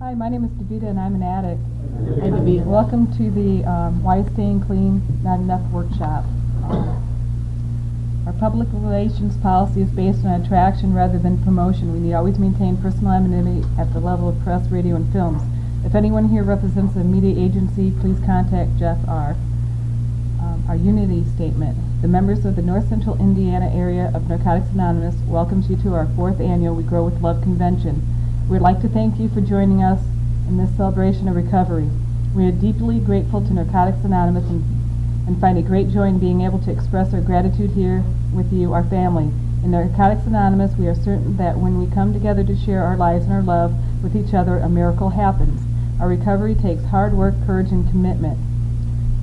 Hi, my name is Davita and I'm an addict. Hi, Davita. Welcome to the Why Staying Clean Not Enough workshop. Our public relations policy is based on attraction rather than promotion. We need always maintain personal anonymity at the level of press, radio, and films. If anyone here represents a media agency, please contact Jeff R. Our unity statement. The members of the North Central Indiana area of Narcotics Anonymous welcomes you to our 4th annual We Grow with Love convention. We'd like to thank you for joining us in this celebration of recovery. We are deeply grateful to Narcotics Anonymous and find a great joy in being able to express our gratitude here with you, our family. In Narcotics Anonymous, we are certain that when we come together to share our lives and our love with each other, a miracle happens. Our recovery takes hard work, courage, and commitment.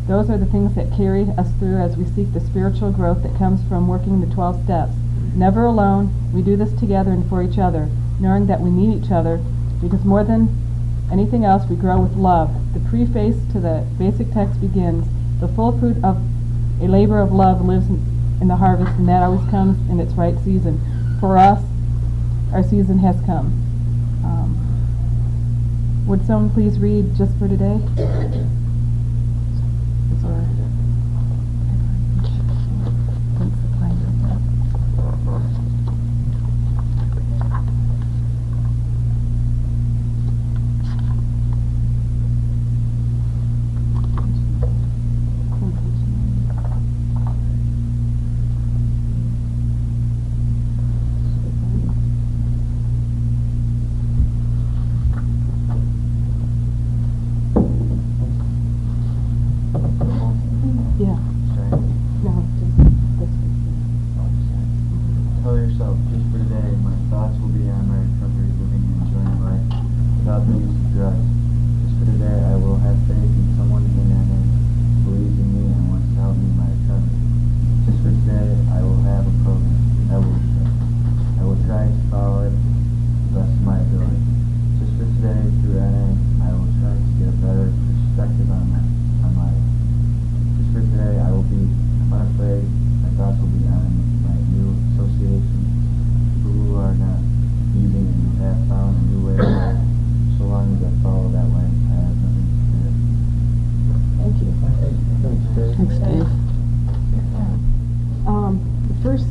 Those are the things that carry us through as we seek the spiritual growth that comes from working the 12 steps. Never alone, we do this together and for each other, knowing that we need each other, because more than anything else, we grow with love. The preface to the basic text begins, the full fruit of a labor of love lives in the harvest, and that always comes in its right season. For us, our season has come. Would someone please read just for today? Tell yourself, just for today, my thoughts will be on my recovery, living and enjoying life without the use of drugs. Just for today, I will have faith in someone in NA who believes in me and wants to help me in my recovery. Just for today, I will have a program. I will try to follow it to the best of my ability. Just for today, through NA, I will try to get a better perspective on life. Just for today, I will be unafraid. My thoughts will be on my new associations, people who are not using and who have found a new way of life. So long as I follow that way, I have nothing to fear. Thank you. Thanks, Dave. The first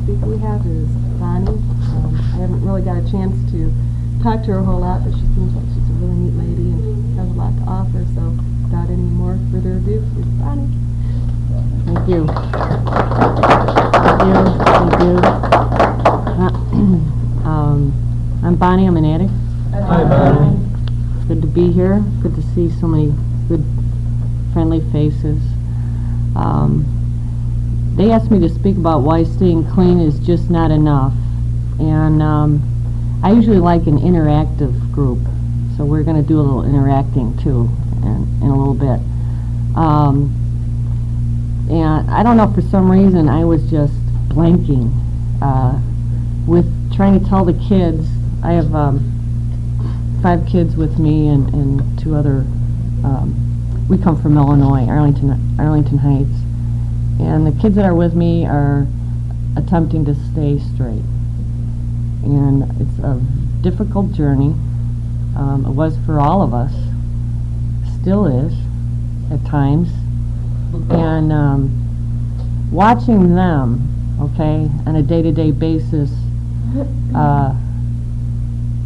speaker we have is Bonnie. I haven't really got a chance to talk to her a whole lot, but she seems like she's a really neat lady and has a lot to offer. So without any more further ado, here's Bonnie. Thank you. Thank you. I'm Bonnie. I'm an addict. Hi, Bonnie. Good to be here. Good to see so many good, friendly faces. They asked me to speak about why staying clean is just not enough. And I usually like an interactive group. So we're going to do a little interacting too in a little bit. And I don't know, for some reason I was just blanking with trying to tell the kids. I have 5 kids with me and 2 other, we come from Illinois, Arlington Heights. And the kids that are with me are attempting to stay straight. And it's a difficult journey. It was for all of us, still is at times. And watching them, okay, on a day-to-day basis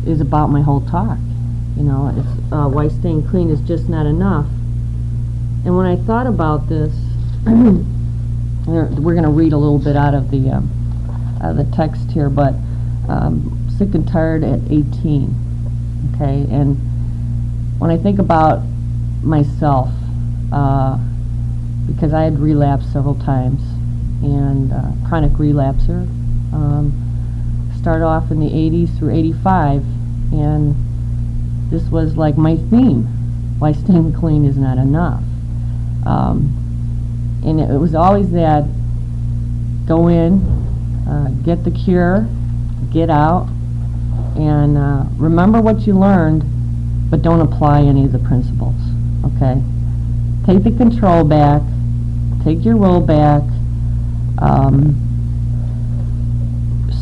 is about my whole talk. You know, it's why staying clean is just not enough. And when I thought about this, we're going to read a little bit out of the text here, but sick and tired at 18, okay? And when I think about myself, because I had relapsed several times, and chronic relapser, started off in the 80s through 85, and this was like my theme, why staying clean is not enough. And it was always that, go in, get the cure, get out, and remember what you learned, but don't apply any of the principles, okay? Take the control back, take your role back.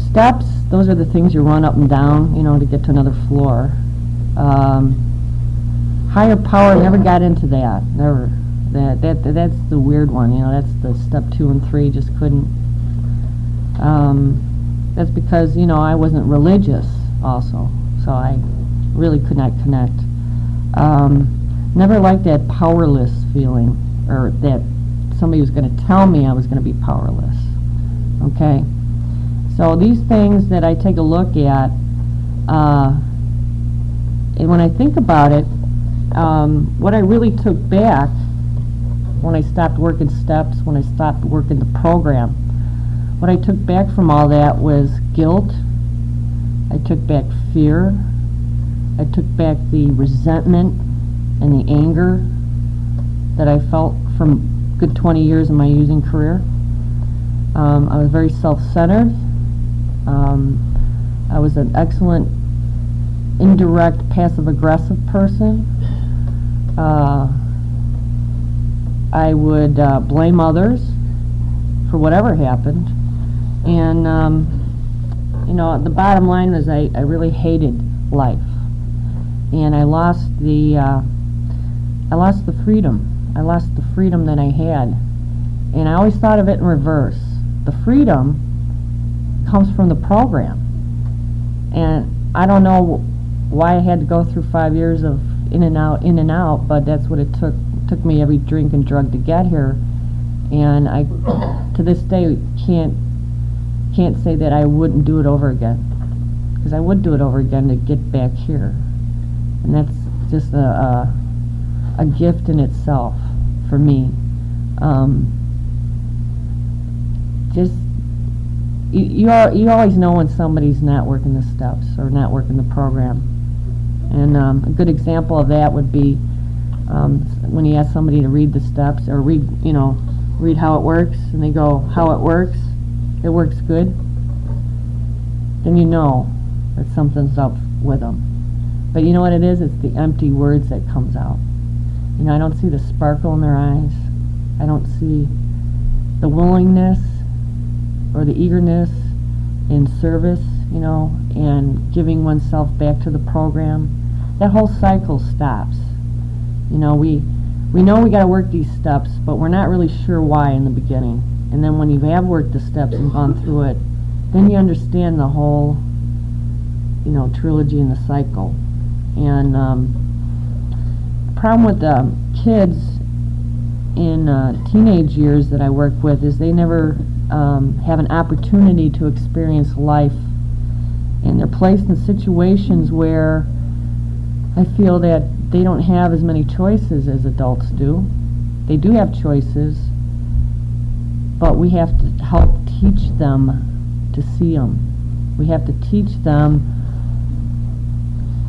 Steps, those are the things you run up and down, you know, to get to another floor. Higher power, never got into that. Never. That's the weird one. That's the step 2 and 3. Just couldn't. That's because I wasn't religious also, so I really could not connect. Never liked that powerless feeling, or that somebody was going to tell me I was going to be powerless. Okay, so these things that I take a look at, and when I think about it, what I really took back when I stopped working steps, when I stopped working the program, what I took back from all that was guilt. I took back fear. I took back the resentment and the anger that I felt from good 20 years of my using career. I was very self-centered. I was an excellent indirect passive-aggressive person. I would blame others for whatever happened. And, the bottom line was I really hated life. And I lost the freedom. I lost the freedom that I had. And I always thought of it in reverse. The freedom comes from the program. And I don't know why I had to go through 5 years of in and out, but that's what it took. It took me every drink and drug to get here. And I, to this day, can't say that I wouldn't do it over again. Because I would do it over again to get back here. And that's just a gift in itself for me. You always know when somebody's not working the steps or not working the program. And a good example of that would be when you ask somebody to read the steps or read how it works, and they go, how it works good, then you know that something's up with them. But you know what it is? It's the empty words that comes out. I don't see the sparkle in their eyes. I don't see the willingness or the eagerness in service, and giving oneself back to the program. That whole cycle stops. We know we got to work these steps, but we're not really sure why in the beginning. And then when you have worked the steps and gone through it, then you understand the whole, trilogy and the cycle. And the problem with kids in teenage years that I work with is they never have an opportunity to experience life, and they're placed in situations where I feel that they don't have as many choices as adults do. They do have choices, but we have to help teach them to see them. We have to teach them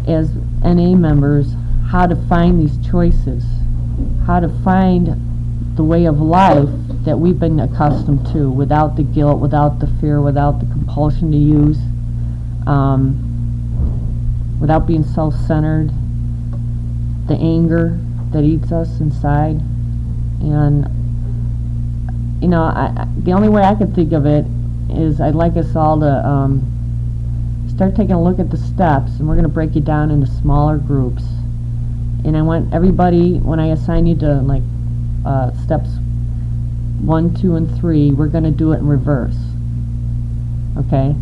as NA members how to find these choices, how to find the way of life that we've been accustomed to, without the guilt, without the fear, without the compulsion to use, without being self-centered, the anger that eats us inside. And the only way I could think of it is I'd like us all to start taking a look at the steps, and we're going to break it down into smaller groups. And I want everybody, when I assign you to steps 1, 2, and 3, we're going to do it in reverse. Okay?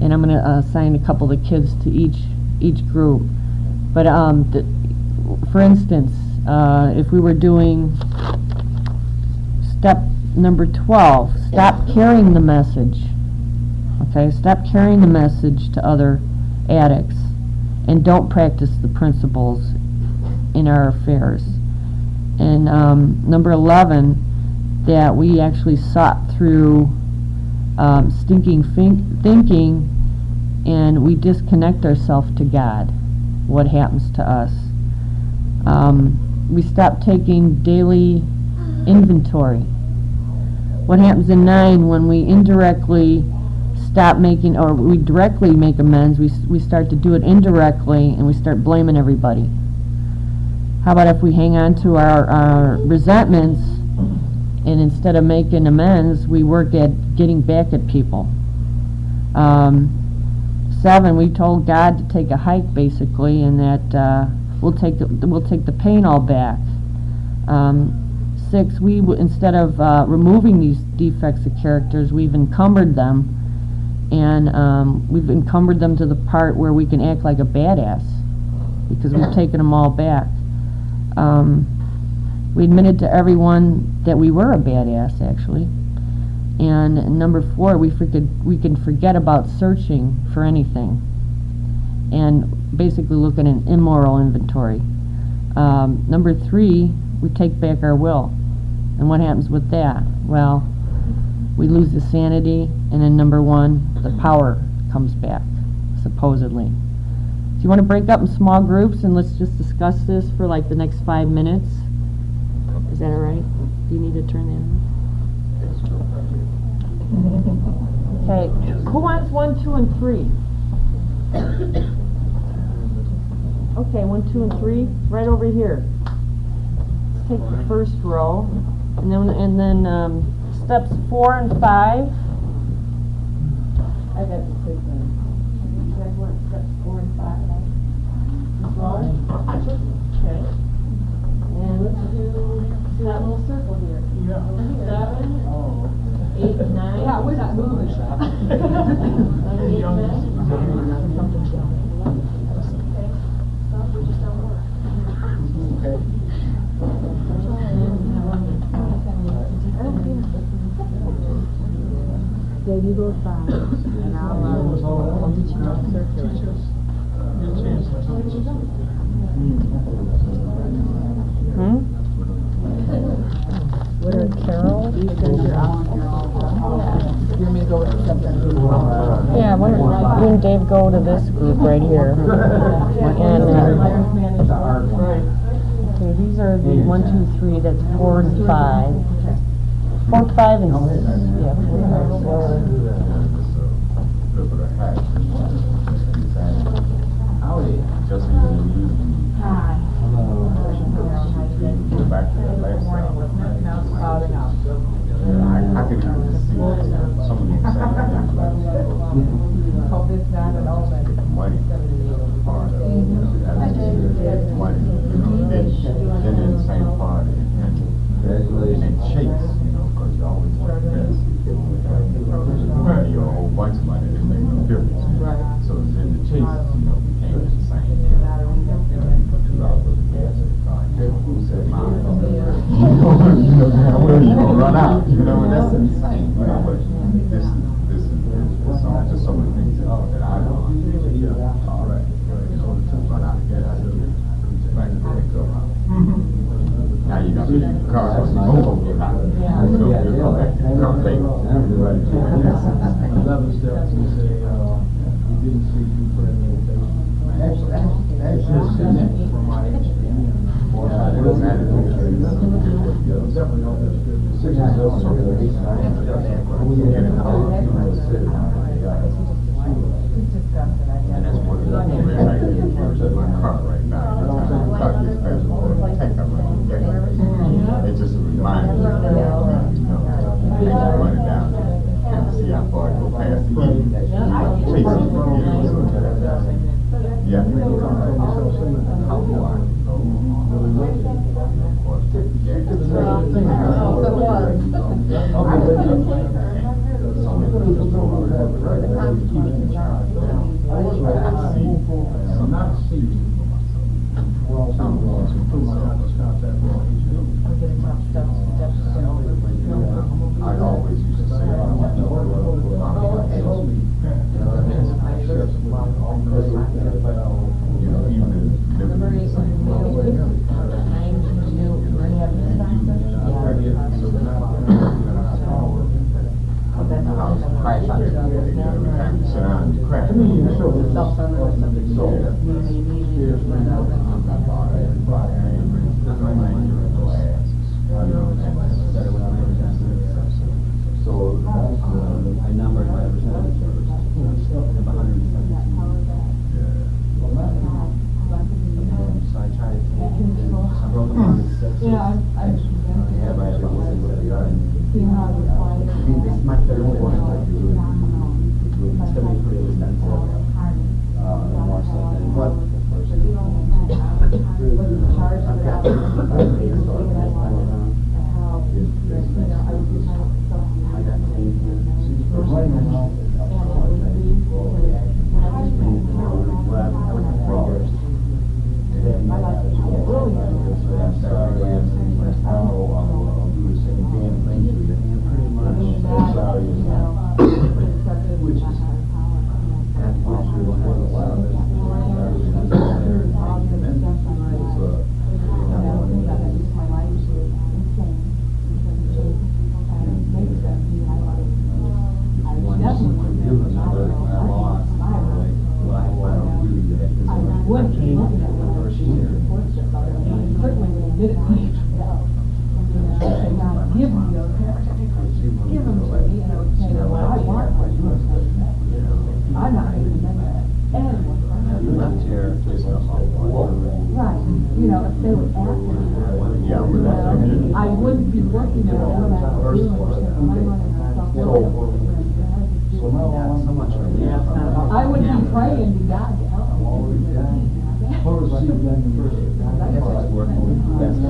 And I'm going to assign a couple of the kids to each group. But for instance, if we were doing step number 12, stop carrying the message. Okay? Stop carrying the message to other addicts, and don't practice the principles in our affairs. And number 11, that we actually sought through stinking thinking, and we disconnect ourselves to God. What happens to us? We stop taking daily inventory. What happens in 9 when we indirectly stop making, or we directly make amends, we start to do it indirectly, and we start blaming everybody. How about if we hang on to our resentments, and instead of making amends, we work at getting back at people? 7, we told God to take a hike, basically, and that we'll take the pain all back. 6, instead of removing these defects of characters, we've encumbered them, and we've encumbered them to the part where we can act like a badass, because we've taken them all back. We admitted to everyone that we were a badass, actually. And number 4, we can forget about searching for anything, and basically look at an immoral inventory. Number 3, we take back our will. And what happens with that? Well, we lose the sanity, and then number 1, the power comes back, supposedly. Do you want to break up in small groups and let's just discuss this for like the next 5 minutes? Is that all right? Do you need to turn that on? Okay, who wants 1, 2, and 3? Okay, 1, 2, and 3, right over here. Let's take the first row, and then steps 4 and 5. I got the quick one. You guys want steps 4 and 5? Okay. And let's do that little circle here. 7. 8, 9. Yeah, we're not moving. 8, 9. Dave, you go 5, and I'll teach you how to circulate. What are Carol? You want me to go with something? Yeah, why don't you and Dave go to this group right here? And okay, these are the 1, 2, 3. That's 4 and 5. 4, 5, and 6. Yeah, 4, I could even see some of the same things. Hope it's not an open. Money, part of it. Money, then in the same party, and chase, because you always want the best. Money or a whole bunch of money, it makes no difference. So then the chase, became the same. You put $2 worth of gas in the car, who said, "Mom, you're gonna run out." And that's insane. But this is just some of the things that I know. All right. Run out of gas. Back to pick up. Now you got the car, so you won't get out. You'll come back to the car later. 11 steps, you say, you didn't see you put in the invitation. Actually, from my experience. Definitely not as good. 6 And that's what it is. We're like in my car right now. Every time the car gets better, take up and it's just a reminder. They just run it down and see how far it go past the end. Chase it. Yeah. How far it go. Of course, I always used to say, I numbered my percentage of 117. So I tried to I broke them down into 6. Yeah, but I have this is my third one. It's going to be pretty extensive. wouldn't be looking at what our reports about it. Certainly when he did it, he said, "Now, give me those pictures. Give them to me," and I would say, "Well, I want one." I'm not going to do that. Anyone. You left here, just Right, you know, if they would ask me. Yeah, but that's okay. I wouldn't be working at what I was doing, because my money myself. So now So much. I would be praying to God to help me. First, see, then the first. I guess it's working with the best.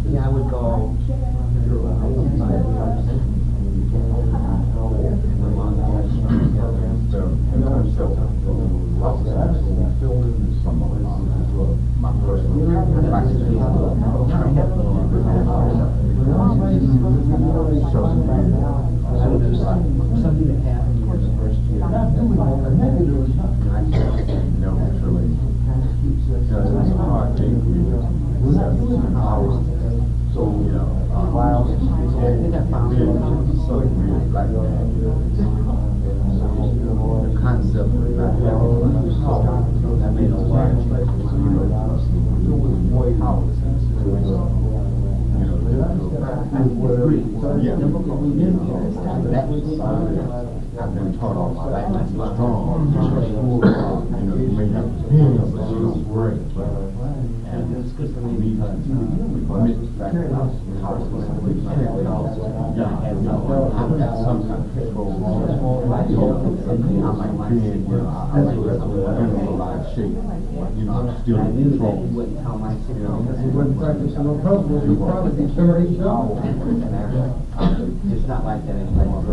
Yeah, I would go. My personal something that happened in the first year. I just no, truly. Because it's a hard thing for me to accept so, you know, I think I found it so weird, like the concept of not having that made a lot of changes, you know, powerless in the situation. You know, yeah, I've been taught all my life to be strong. You know, you may have opinions, but you don't worry. And it's good for me to admit the fact that I was powerless. I've got some kind of control. I might be in, you know, I might have a lot of shape. You know, I'm still in control. You know, He wasn't practicing no principles, he'd probably be 30 years old. it's not like that anymore.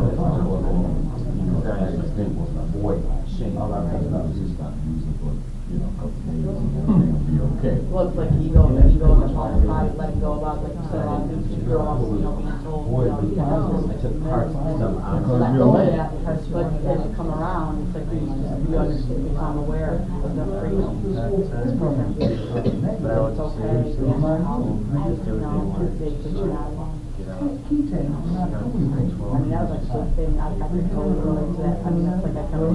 You know, that extent was avoid shame. All I have to do is stop using for, you know, a couple of days and it'll be okay. Well, it's like ego, if you go in the whole body, letting go about, like you said, all these girls, you know, being told, you know, you have I took parts of stuff out. let go of that, but as you come around, it's like you understand, you become aware of the freedom. This program. But I would It's okay, you know, they put you out alone. I mean, that was like something, I could totally relate to that. I mean, that's like I come in,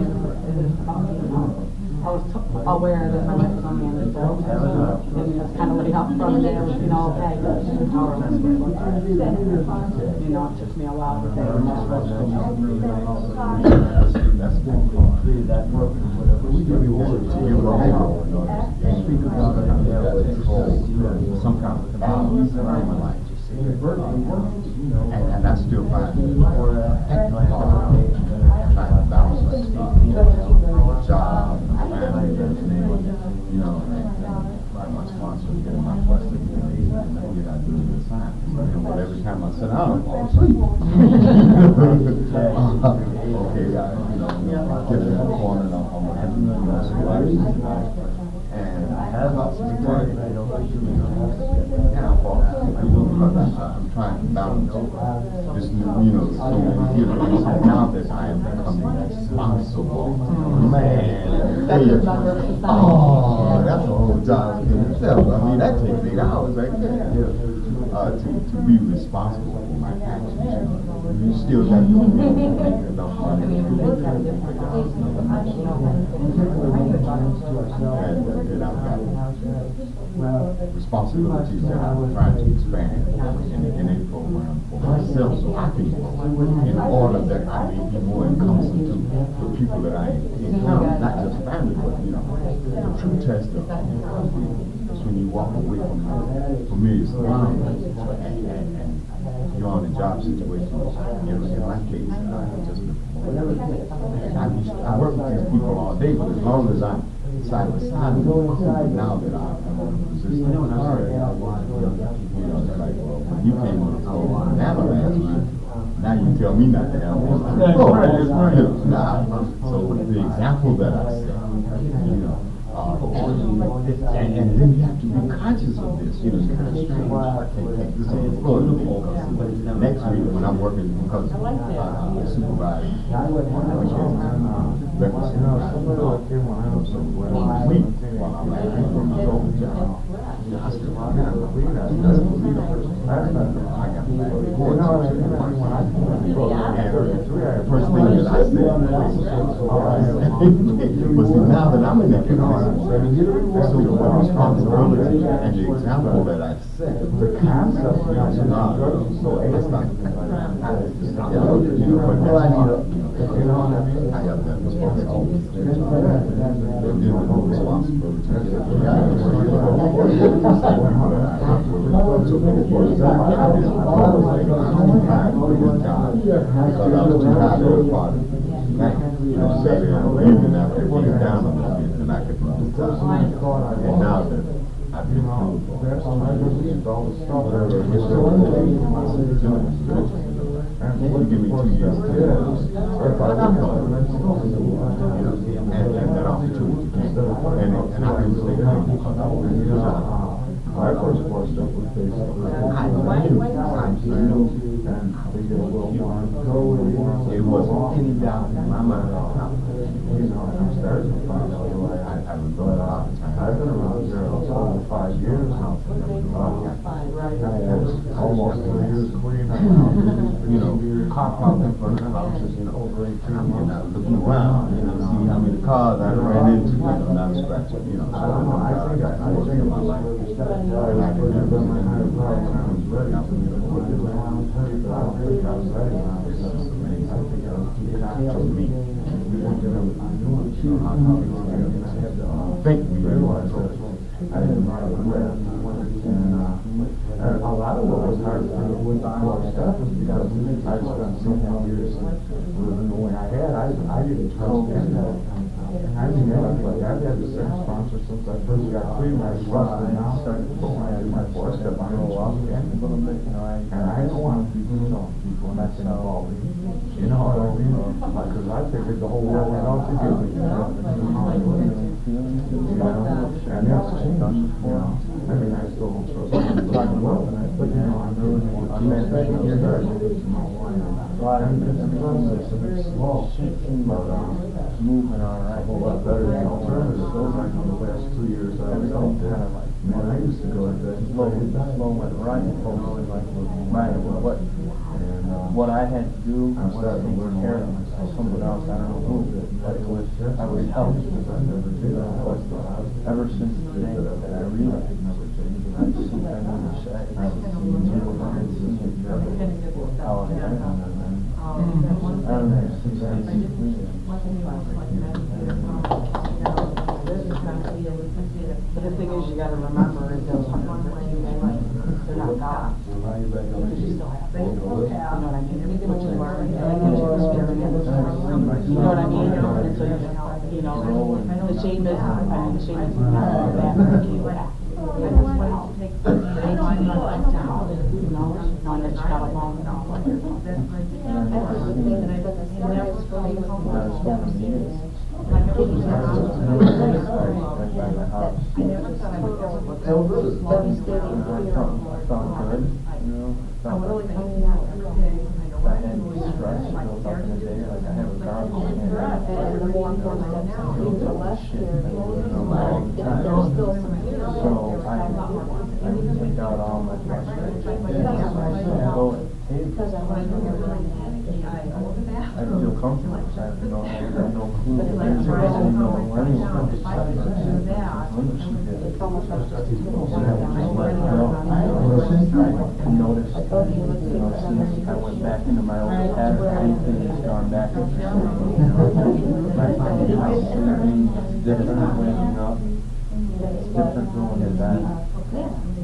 I was aware that my life was on the end of the road. And just kind of laid out from there, you know, okay, I'm powerless. You know, it took me a while to figure that out. That's good. That work, whatever. We give you order to give a power in order to speak about it. Some kind of balance around my life. And I still find it trying to balance my job, family, everything, you know, and like my sponsor getting my question, and I do the sign. But every time I sit down, I fall asleep. Okay, you know, I get in the corner and I'm and I have about 6 days, and I fall asleep. I'm trying to balance this, you know, so many feelings. And now that I am becoming responsible man, oh, that's a whole job in itself. I mean, that takes 8 hours right there. To be responsible for my actions. You still got to think about money. And I've got responsibilities that I'm trying to expand in a program for myself so I can grow in order that I may be more encompassing to the people that I encounter, not just family, but, you know, the true test of it's when you walk away from familiar surroundings and you're on a job situation. In my case, I just been promoted. And I work with these people all day, but as long as I'm side by side with them, now that I'm in a position, you know, it's like, well, when you came on the Napa last night, now you tell me not to have one. So the example that I set, you know, And then you have to be conscious of this, you know, it's kind of strange. I can't take this on the floor to focus. Next week, when I'm working, because supervisor, breakfast supervisor, so when I'm week, while I'm at the job, I still got to clean that. That's the leader person. I got to report to the first thing that I said was, now that I'm in that position, so the responsibility and the example that I set, the concept, so it's not, I have that responsibility. And then the responsibility. Even after it went down a little bit, and I could do the time. And now that I've been through give me 2 years to and that opportunity and I can stay home because I was my first forced up with face and it wasn't any doubt in my mind. I remember a lot of times. I've been around here over 5 years now. I had almost 3 years clean. You know, cop out in front of the houses, you know, over 18 months. Looking around, you know, see how many cars I ran into, you know, not scratching, you know. So I think I most of my life. And I didn't have my higher power when I was ready. I don't think I was ready when I was amazing. I think I was too high for me. Think we realized that I didn't want to quit. And a lot of what was hard for me with more stuff was because I spent so many years living the way I had. I didn't trust anyone. I didn't have anybody. I've had the same sponsor since I first got clean. I trusted now. Started going my 4-step on roll off again. And I don't want to be telling people not to involve me. You know what I mean? Because I figured the whole world went out to give me. You know? And that's changed. You know? I mean, I still don't trust people. But you know, I'm really more especially here. And it's a process and it's slow. But moving all right. A whole lot better than alternatives. Those I know the last 2 years I was out there. Man, I used to go like that. Slow and right. What I had to do was take care of someone else. I don't know who, but I was helped. But ever since the day that I realized, I see I never said how it happened. I don't know, since I see But the thing is, you gotta remember, is those they're not God. Because you still have faith. You know what I mean? Which is where you get your experience. You know what I mean? And so you know, the shame is, the shame is not that bad. You know, knowing that you're not alone. I had stress built up in the day, like I have a garbage can. And the more important steps, the less all the time. So I would take out all my frustration. And go and take I feel comfortable because I have no clue. There's no anyone. it's almost like I noticed, since I went back into my old pattern, everything has gone back into my sleeping is different, waking up, it's different going to bed.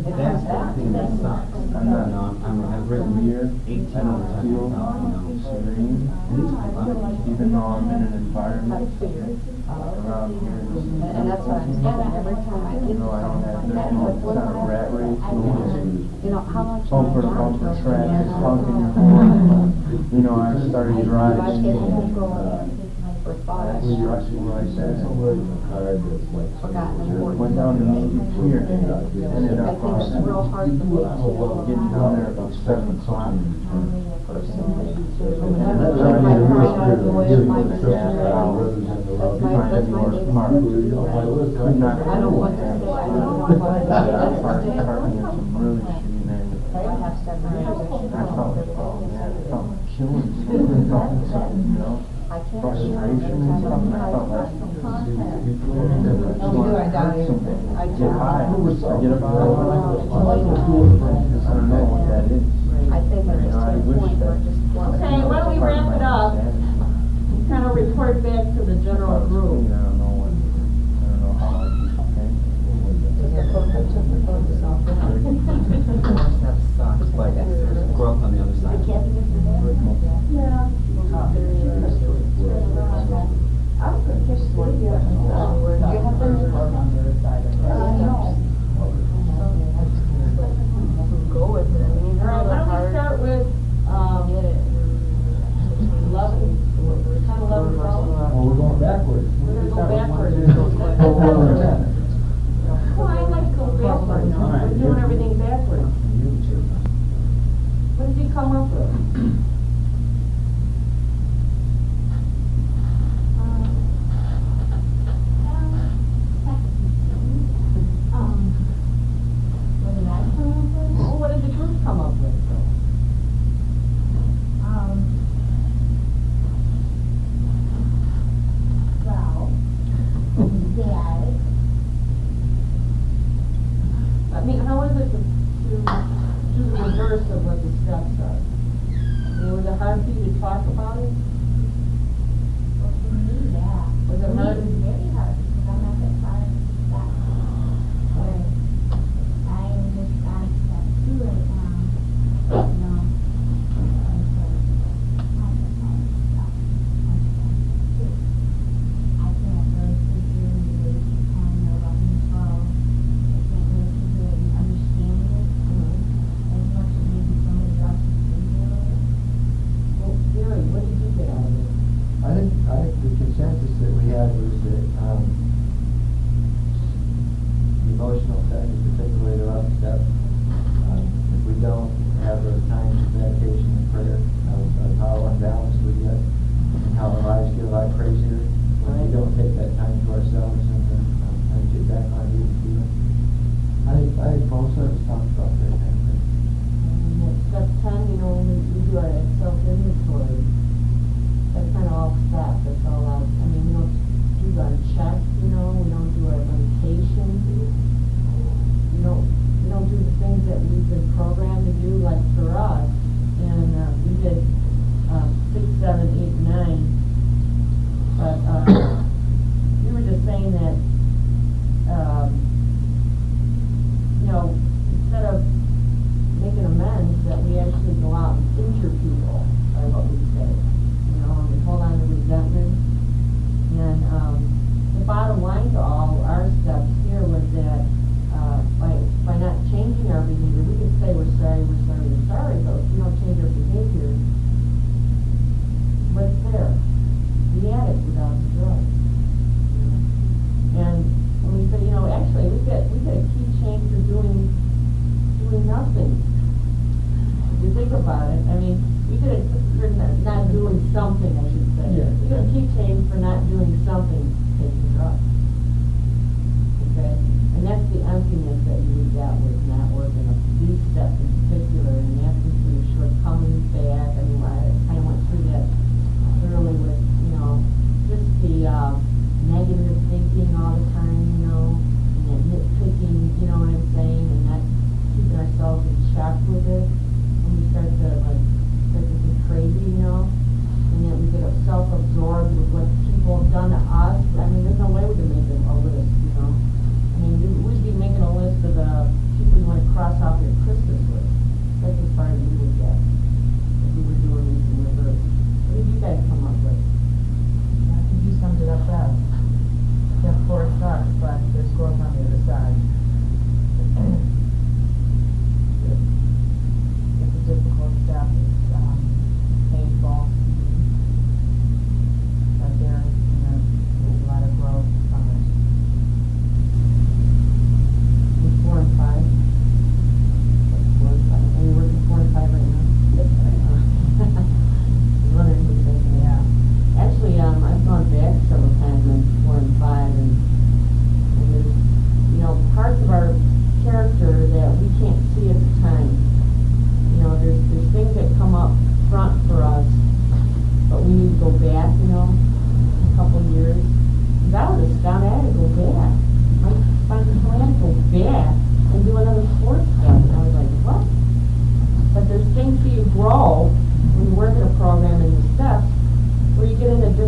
That's the thing that sucks. I'm not, I've written here, I don't feel serene, even though I'm in an environment around here. and that's what I'm saying, every time I get I don't have, there's no kind of rat race, you know, how much bumper to bumper traffic, honking your horn. I started driving. for fun. Where I said somebody Card that's like. went down to Navy Pier, ended I up, think it's real hard to make people. getting down there about 7 o'clock. I don't want to say, I don't know, but Yeah, I that's the parked in some really shitty neighborhoods. I have several I felt like, oh man, I felt like killing something, I felt something, you know, I can't. frustration and something, I felt like. I just want to hurt somebody. Get high, get up out of my life. I don't know what that is. I think there's You know, I just a wish point where that. it just. Okay, why don't we wrap it up? Kind of report back to the general group. I don't know how I keep it. Growth on the other side. Yeah. Go with it, I mean, All right, why don't we hard start with, get it. 11, 10, 11, 12? Well, we're going backwards. We're gonna go backwards. Well, I like to go backwards. We're doing everything backwards. What did you come up with? Well, what did the group come up with? I mean, how is it to do the reverse of what the steps are? I mean, was it hard for you to talk about it? Was it hard? Very hard because I'm not that far back. Where I am just on step 2 right now. You know. And so I just have to stop on step 2. I can't really sit here and really keep telling you about control. I can't really sit here and understand it as much as maybe somebody else can do it. Well, Gary, what did you get out of it? I think the consensus that we had was that, the emotional side is particularly the rough step. If we don't have those times of meditation and prayer, of how unbalanced we get, and how our lives get a lot crazier, when we don't take that time to ourselves and get back on even feeling. I think most of us talked about that kind of thing. And at step 10, you know, when we do our self-inventory, that's kind of all step, that's all out. I mean, we don't do our check, you know, we don't do our meditation. We don't do the things that we've been programmed to do, like for us. And we did 6, 7, 8, 9. But we were just saying that, you know, instead of making amends, that we actually go out and injure people by what we say. You know, and we hold on to resentment. And the bottom line to all our steps here was that by not changing our behavior, we can say we're sorry, but if we don't change our behavior, what's there? The addict without the drug. And we say, you know, actually we get a key change for doing nothing. If you think about it, I mean, we get it for not doing something, I should say. Yeah. We get a key change for not doing something, taking drugs. Okay? And that's the emptiness that you get with not working up these steps in particular, and asking for your shortcomings back. I mean, I kind of went through that early with, you know, just the negative thinking all the time, you know, and then nitpicking, you know what I'm saying, and not keeping ourselves in check with it. When we start to think crazy, you know, and then we get self-absorbed with what people have done to us. I mean, there's no way we can make a list, you know. I mean, we'd be making a list of the people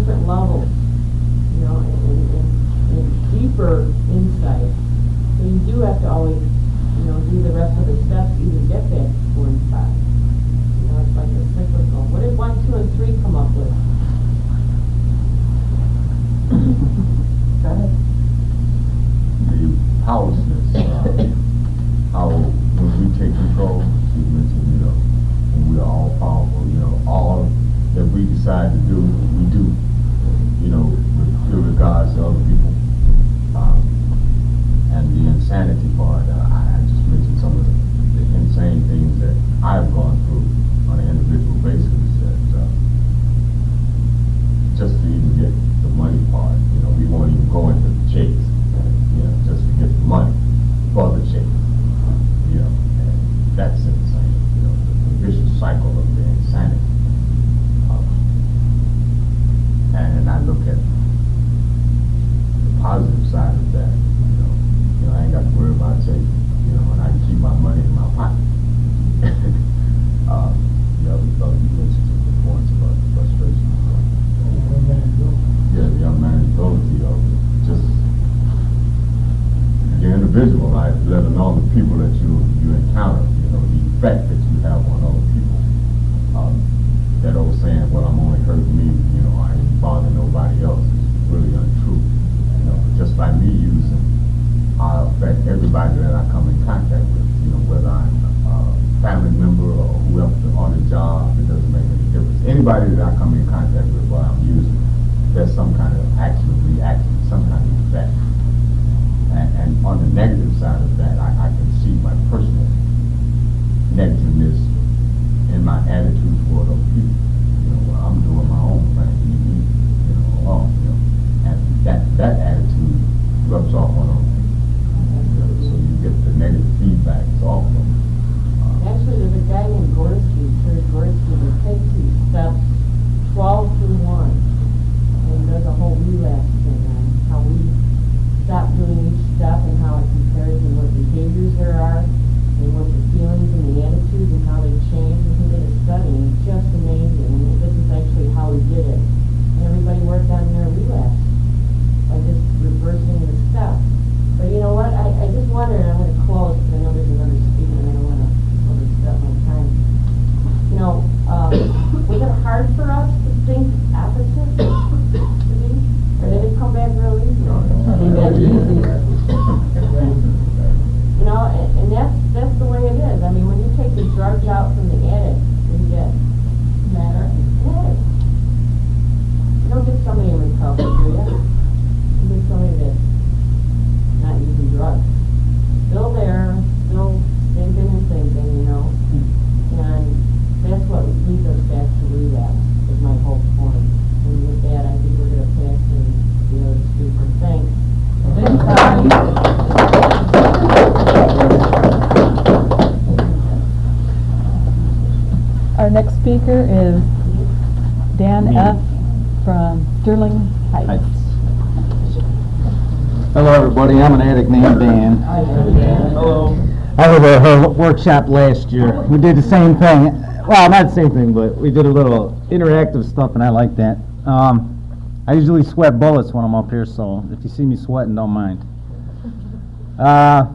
different levels, you know, and deeper insight. So you do have to always, you know, do the rest of the steps to even get back to 4 and 5. You know, it's like a cyclical. What did 1, 2, and 3 come up with? Go ahead. The powerlessness, how when we take control, you mentioned, you know, when we are all powerful, you know, all that we decide to do, we do, you know, with regards to other people. And the insanity part, I just mentioned some of the insane things that I've gone through on an individual basis, that just to even get the money part, you know, we won't even go into the chase, you know, just to get the money for the chase, you know, and that's insane, you know, the vicious cycle of the insanity. And I look at the positive side of that, you know, I ain't got to worry about chasing, you know, and I can keep my money in my pocket. The other thought you mentioned some good points about frustration. Yeah, the unmanageability of just the individual life, let alone the people that you encounter, you know, the effect that you have on other people. That old saying, well, I'm only hurting me, you know, I ain't bothering nobody else, is really untrue. You know, just by me using, I affect everybody that I come in contact with, you know, whether I'm a family member or whoever on the job, it doesn't make any difference. Anybody that I come in contact with while I'm using, there's some kind of action, reaction, some kind of effect. And on the negative side of that, I can see my personal negativeness in my attitude toward other people. You know, well, I'm doing my own thing, you know, alone, you know, and that attitude rubs off on other people. You know, so you get the negative feedback off of them. Actually, there's a guy named Gorski, Terry Gorski, that takes these steps 12 through 1, and does a whole relapse thing on how we stop doing each step and how it compares and what behaviors there are, and what the feelings and the attitudes and how they change. And he did a study, and it's just amazing. And this is actually how he did it. And everybody worked on their relapse by just reversing the steps. But you know what? I just wondered, I'm going to close because I know there's another speaker and I don't want to overstep my time. You know, was it hard for us to think opposite to these? Or did it come back real easy? You know, and that's the way it is. I mean, when you take the drugs out from the addict, you get matter and addict. You don't get somebody in recovery, do you? You get somebody that's not using drugs. Still there, still thinking and thinking, you know. And that's what leads us back to relapse, is my whole point. And with that, I think we're going to pass to the other speaker. Thanks. Our next speaker is Dan F. from Sterling Heights. Hello, everybody. I'm an addict named Dan. Hi, Dan. Hello. I was at her workshop last year. We did the same thing. Well, not the same thing, but we did a little interactive stuff, and I like that. I usually sweat bullets when I'm up here, so if you see me sweating, don't mind. I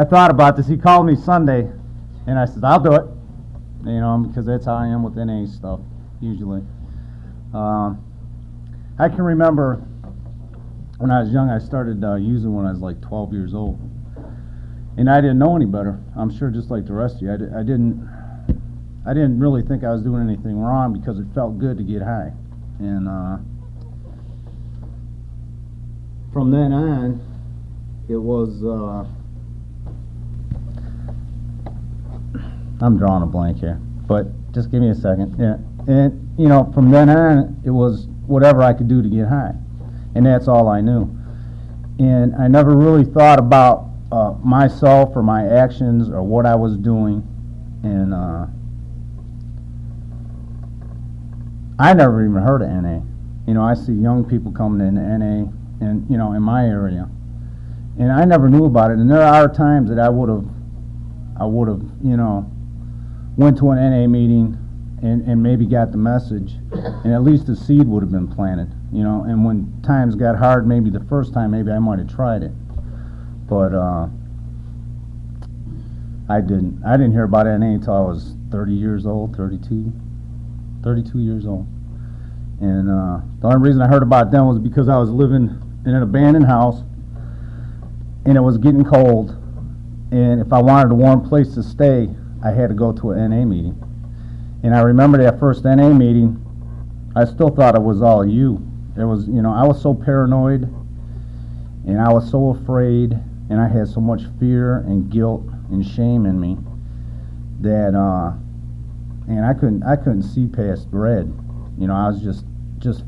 thought about this. He called me Sunday, and I said, I'll do it. You know, because that's how I am with NA stuff, usually. I can remember when I was young, I started using when I was like 12 years old. And I didn't know any better. I'm sure just like the rest of you. I didn't really think I was doing anything wrong because it felt good to get high. And from then on, it was, I'm drawing a blank here, but just give me a second. Yeah. And, you know, from then on, it was whatever I could do to get high. And that's all I knew. And I never really thought about myself or my actions or what I was doing. And I never even heard of NA. You know, I see young people coming into NA and, you know, in my area. And I never knew about it. And there are times that I would have, you know, went to an NA meeting and maybe got the message, and at least the seed would have been planted, you know. And when times got hard, maybe the first time, maybe I might have tried it, but I didn't hear about NA until I was 30 years old, 32 years old. And the only reason I heard about them was because I was living in an abandoned house, and it was getting cold, and if I wanted a warm place to stay, I had to go to an NA meeting. And I remember that first NA meeting, I still thought it was all you. It was, you know, I was so paranoid, and I was so afraid, and I had so much fear and guilt and shame in me that, and I couldn't see past red. You know, I was just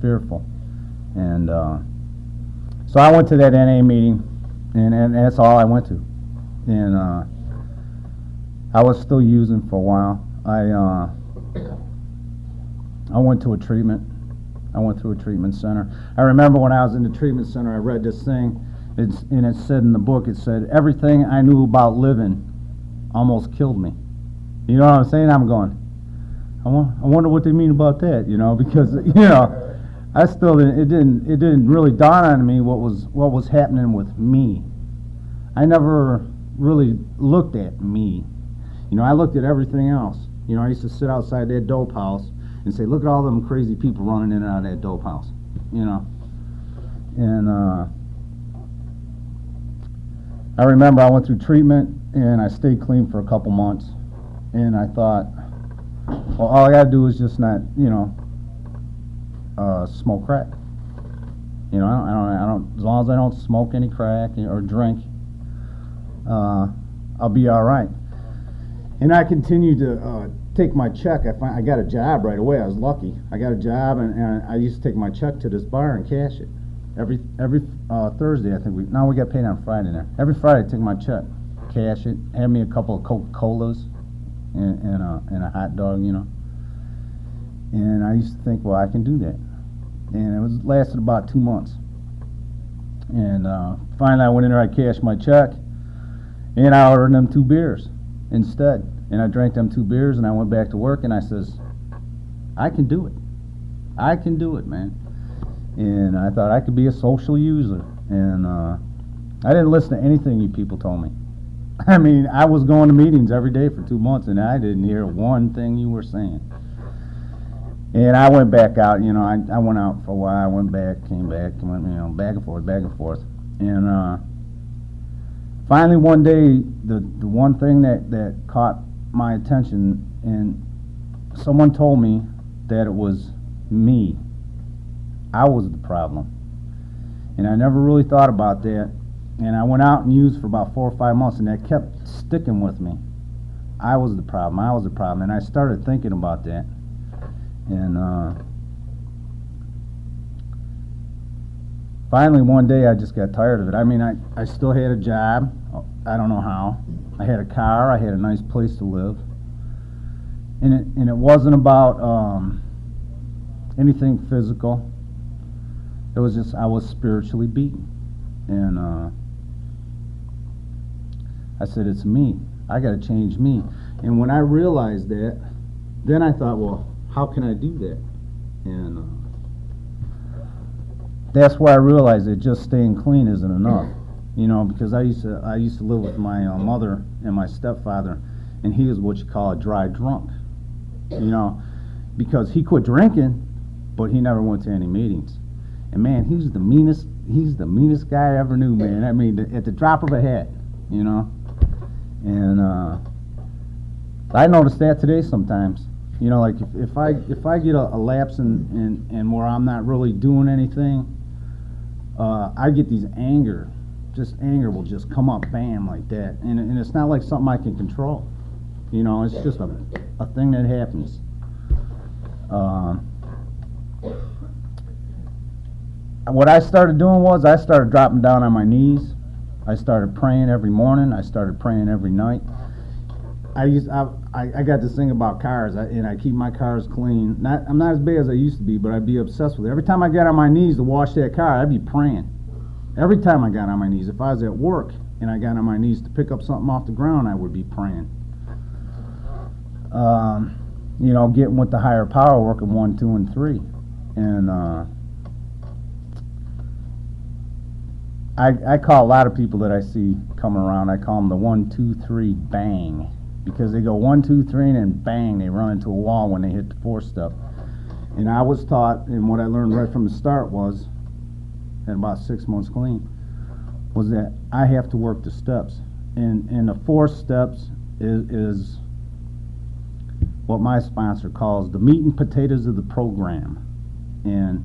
fearful. And so I went to that NA meeting, and that's all I went to. And I was still using for a while. I went to a treatment. I went through a treatment center. I remember when I was in the treatment center, I read this thing, and it said in the book, it said, everything I knew about living almost killed me. You know what I'm saying? I'm going, I wonder what they mean about that, you know, because, you know, I still didn't, it didn't really dawn on me what was happening with me. I never really looked at me. You know, I looked at everything else. You know, I used to sit outside that dope house and say, look at all them crazy people running in and out of that dope house, you know. And I remember I went through treatment, and I stayed clean for a couple months, and I thought, well, all I gotta do is just not, you know, smoke crack. You know, I don't, as long as I don't smoke any crack or drink, I'll be all right. And I continued to take my check. I got a job right away. I was lucky. I got a job, and I used to take my check to this bar and cash it. Every Thursday, I think we got paid on Friday there. Every Friday, I take my check, cash it, have me a couple of Coca-Colas and a hot dog, you know. And I used to think, well, I can do that. And it lasted about 2 months. And finally, I went in there, I cashed my check, and I ordered them 2 beers instead. And I drank them 2 beers, and I went back to work, and I says, I can do it. I can do it, man. And I thought I could be a social user. And I didn't listen to anything you people told me. I mean, I was going to meetings every day for 2 months, and I didn't hear one thing you were saying. And I went back out, you know, I went out for a while, I went back, came back, went, you know, back and forth. And finally one day, the one thing that caught my attention, and someone told me that it was me. I was the problem. And I never really thought about that. And I went out and used for about 4 or 5 months, and that kept sticking with me. I was the problem. And I started thinking about that. And finally one day I just got tired of it. I mean, I still had a job. I don't know how. I had a car. I had a nice place to live. And it wasn't about anything physical. It was just I was spiritually beaten. And I said, it's me. I got to change me. And when I realized that, then I thought, well, how can I do that? And that's where I realized that just staying clean isn't enough. You know, because I used to live with my mother and my stepfather, and he was what you call a dry drunk. You know, because he quit drinking, but he never went to any meetings. And man, he's the meanest guy I ever knew, man. I mean, at the drop of a hat, you know. And I notice that today sometimes. You know, like if I get a lapse in where I'm not really doing anything, I get these anger will just come up, bam, like that. And it's not like something I can control. You know, it's just a thing that happens. What I started doing was I started dropping down on my knees. I started praying every morning. I started praying every night. I got this thing about cars, and I keep my cars clean. I'm not as bad as I used to be, but I'd be obsessed with it. Every time I got on my knees to wash that car, I'd be praying. Every time I got on my knees. If I was at work and I got on my knees to pick up something off the ground, I would be praying. getting with the higher power, working 1, 2, and 3. And I call a lot of people that I see coming around, I call them the 1, 2, 3 bang. Because they go 1, 2, 3, and then bang, they run into a wall when they hit the 4-step. And I was taught, and what I learned right from the start was, at about 6 months clean, was that I have to work the steps. And the 4 steps is what my sponsor calls the meat and potatoes of the program. And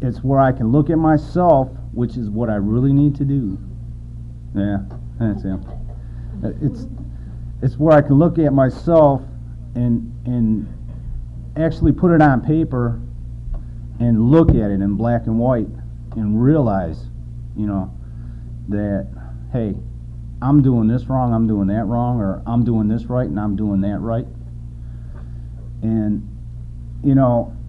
it's where I can look at myself, which is what I really need to do. Yeah, that's him. It's where I can look at myself and actually put it on paper and look at it in black and white and realize, that, hey, I'm doing this wrong, I'm doing that wrong, or I'm doing this right and I'm doing that right. And,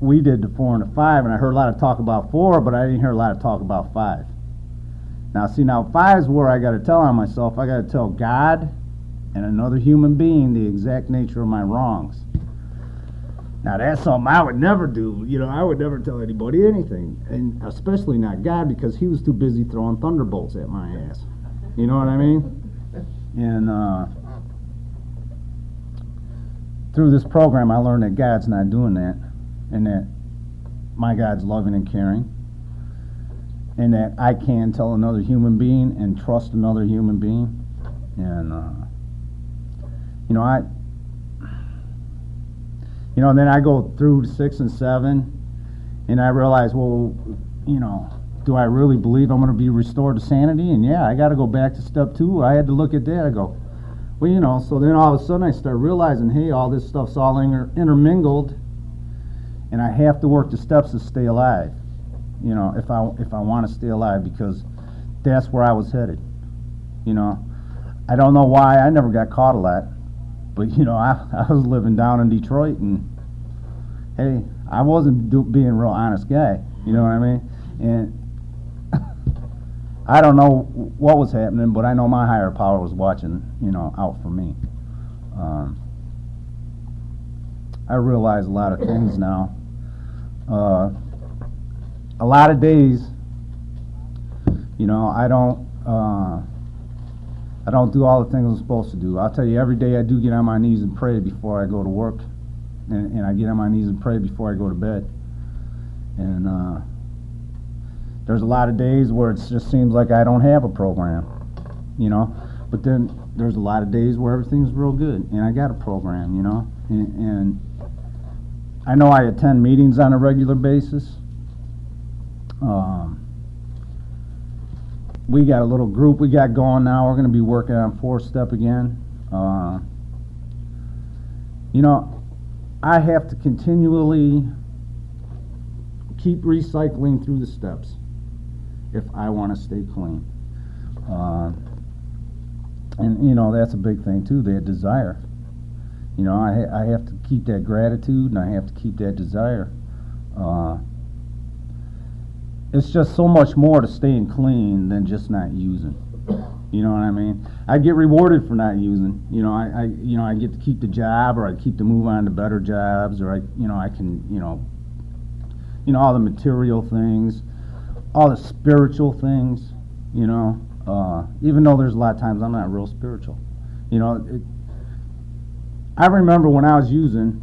we did the 4 and the 5, and I heard a lot of talk about 4, but I didn't hear a lot of talk about 5. Now, 5 is where I got to tell on myself. I got to tell God and another human being the exact nature of my wrongs. Now, that's something I would never do. I would never tell anybody anything, and especially not God, because he was too busy throwing thunderbolts at my ass. You know what I mean? And through this program, I learned that God's not doing that, and that my God's loving and caring, and that I can tell another human being and trust another human being. And then I go through 6 and 7, and I realize, well, do I really believe I'm going to be restored to sanity? And yeah, I got to go back to step 2. I had to look at that. I go, well, so then all of a sudden I start realizing, hey, all this stuff's all intermingled, and I have to work the steps to stay alive. If I want to stay alive, because that's where I was headed. I don't know why I never got caught a lot, but I was living down in Detroit, and hey, I wasn't being a real honest guy. You know what I mean? And I don't know what was happening, but I know my higher power was watching, out for me. I realize a lot of things now. A lot of days, I don't do all the things I'm supposed to do. I'll tell you, every day I do get on my knees and pray before I go to work, and I get on my knees and pray before I go to bed. And there's a lot of days where it just seems like I don't have a program, but then there's a lot of days where everything's real good, and I got a program, and I know I attend meetings on a regular basis. We got a little group we got going now. We're going to be working on 4-step again. I have to continually keep recycling through the steps if I want to stay clean. And that's a big thing too, that desire. I have to keep that gratitude, and I have to keep that desire. It's just so much more to staying clean than just not using. You know what I mean? I get rewarded for not using. I get to keep the job, or I keep to move on to better jobs, or I can, all the material things, all the spiritual things. Even though there's a lot of times I'm not real spiritual. I remember when I was using,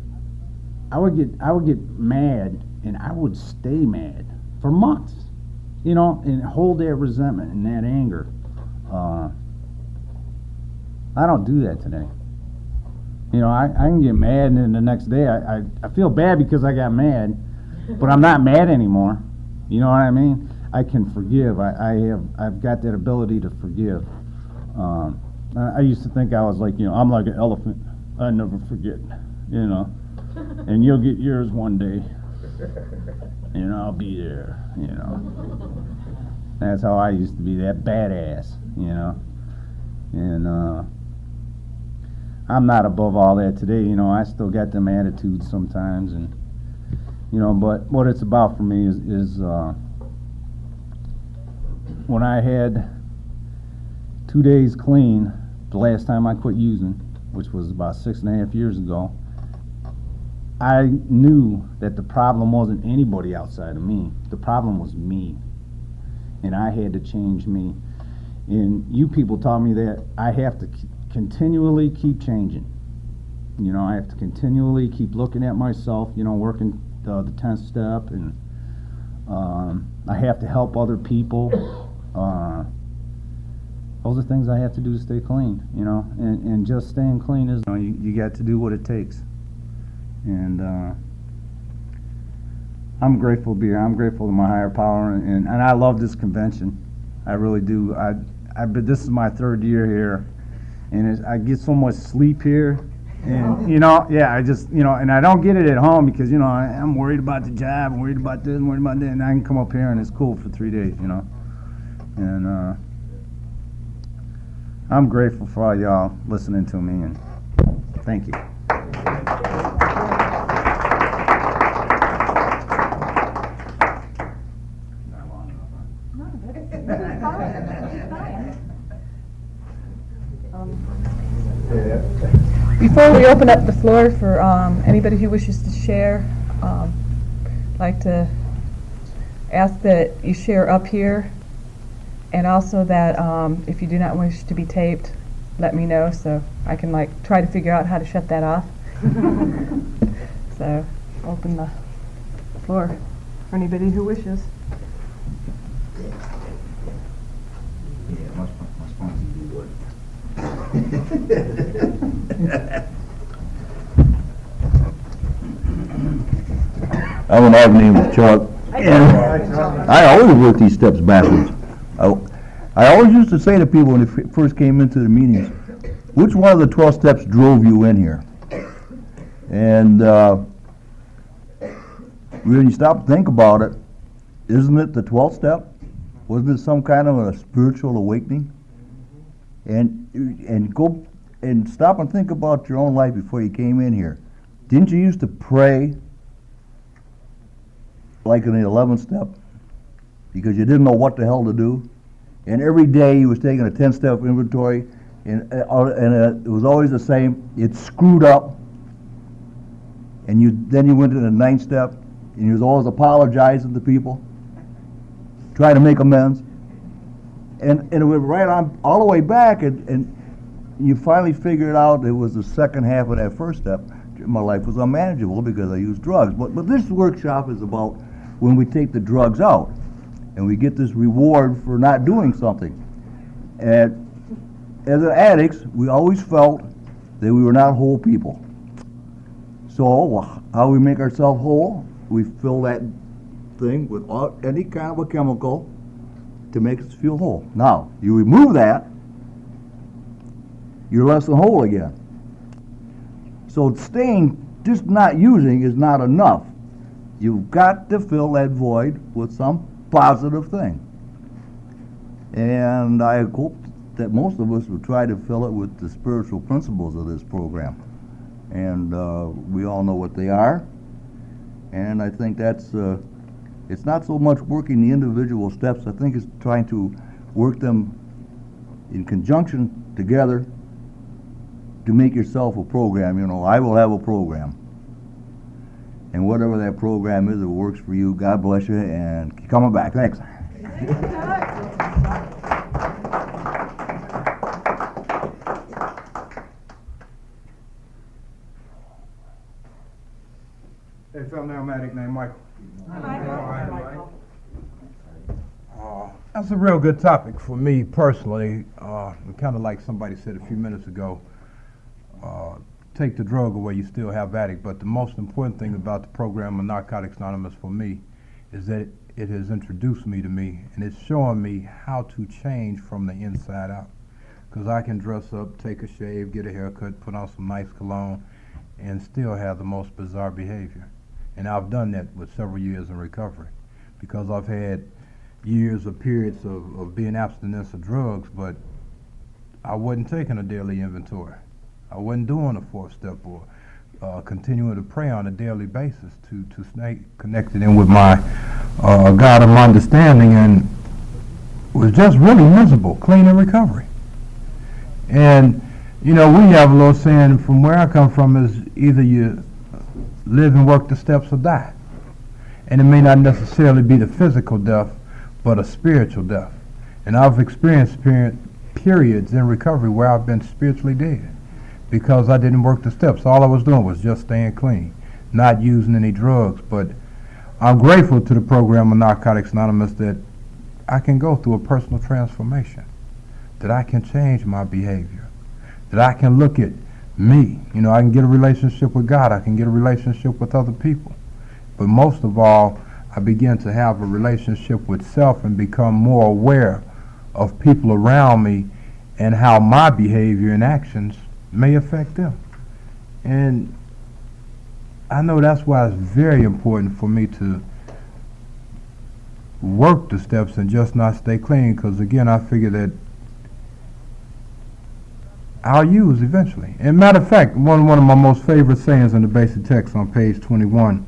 I would get mad, and I would stay mad for months, and hold that resentment and that anger. I don't do that today. I can get mad, and then the next day I feel bad because I got mad, but I'm not mad anymore. You know what I mean? I can forgive. I've got that ability to forgive. I used to think I was like, I'm like an elephant. I never forget, and you'll get yours one day. And I'll be there, That's how I used to be, that badass, And I'm not above all that today, I still got them attitudes sometimes, and but what it's about for me is when I had 2 days clean, the last time I quit using, which was about 6.5 years ago, I knew that the problem wasn't anybody outside of me. The problem was me. And I had to change me. And you people taught me that I have to continually keep changing. You know, I have to continually keep looking at myself, you know, working the 10th step, and I have to help other people. Those are things I have to do to stay clean, you know, and just staying clean is, you know, you got to do what it takes. And I'm grateful to be here. I'm grateful to my higher power, and I love this convention. I really do. This is my 3rd year here, and I get so much sleep here. And, you know, yeah, I just, you know, and I don't get it at home because, you know, I'm worried about the job, I'm worried about this, I'm worried about that, and I can come up here and it's cool for 3 days, you know. And I'm grateful for all y'all listening to me, and thank you. Before we open up the floor for anybody who wishes to share, I'd like to ask that you share up here, and also that if you do not wish to be taped, let me know so I can try to figure out how to shut that off. So open the floor for anybody who wishes. Yeah, my sponsor would. I'm an odd name of Chuck, and I always work these steps backwards. I always used to say to people when they first came into the meetings, which one of the 12 steps drove you in here? And when you stop to think about it, isn't it the 12th step? Wasn't it some kind of a spiritual awakening? And go and stop and think about your own life before you came in here. Didn't you used to pray like in the 11th step because you didn't know what the hell to do? And every day you was taking a 10-step inventory, and it was always the same. It screwed up, and then you went to the 9th step, and you was always apologizing to people, trying to make amends. And it went right on all the way back, and you finally figured out it was the second half of that first step. My life was unmanageable because I used drugs. But this workshop is about when we take the drugs out, and we get this reward for not doing something. And as addicts, we always felt that we were not whole people. So how we make ourselves whole? We fill that thing with any kind of a chemical to make us feel whole. Now, you remove that, you're less than whole again. So just not using is not enough. You've got to fill that void with some positive thing. And I hope that most of us will try to fill it with the spiritual principles of this program. And we all know what they are. And I think that's it's not so much working the individual steps. I think it's trying to work them in conjunction together to make yourself a program. You know, I will have a program. And whatever that program is, it works for you. God bless you, and keep coming back. Thanks. Hey, family, I'm addict named Michael. That's a real good topic for me personally. Kind of like somebody said a few minutes ago, take the drug away, you still have addict. But the most important thing about the program of Narcotics Anonymous for me is that it has introduced me to me, and it's showing me how to change from the inside out. Because I can dress up, take a shave, get a haircut, put on some nice cologne, and still have the most bizarre behavior. And I've done that with several years in recovery, because I've had years of periods of being abstinence of drugs, but I wasn't taking a daily inventory. I wasn't doing a 4th step or continuing to pray on a daily basis to stay connected in with my God of understanding, and was just really miserable, clean in recovery. And You know, we have a little saying from where I come from is either you live and work the steps or die. And it may not necessarily be the physical death, but a spiritual death. And I've experienced periods in recovery where I've been spiritually dead because I didn't work the steps. All I was doing was just staying clean, not using any drugs. But I'm grateful to the program of Narcotics Anonymous that I can go through a personal transformation, that I can change my behavior, that I can look at me. You know, I can get a relationship with God. I can get a relationship with other people. But most of all, I begin to have a relationship with self and become more aware of people around me and how my behavior and actions may affect them. And I know that's why it's very important for me to work the steps and just not stay clean, because again, I figure that I'll use eventually. And matter of fact, one of my most favorite sayings in the basic text on page 21,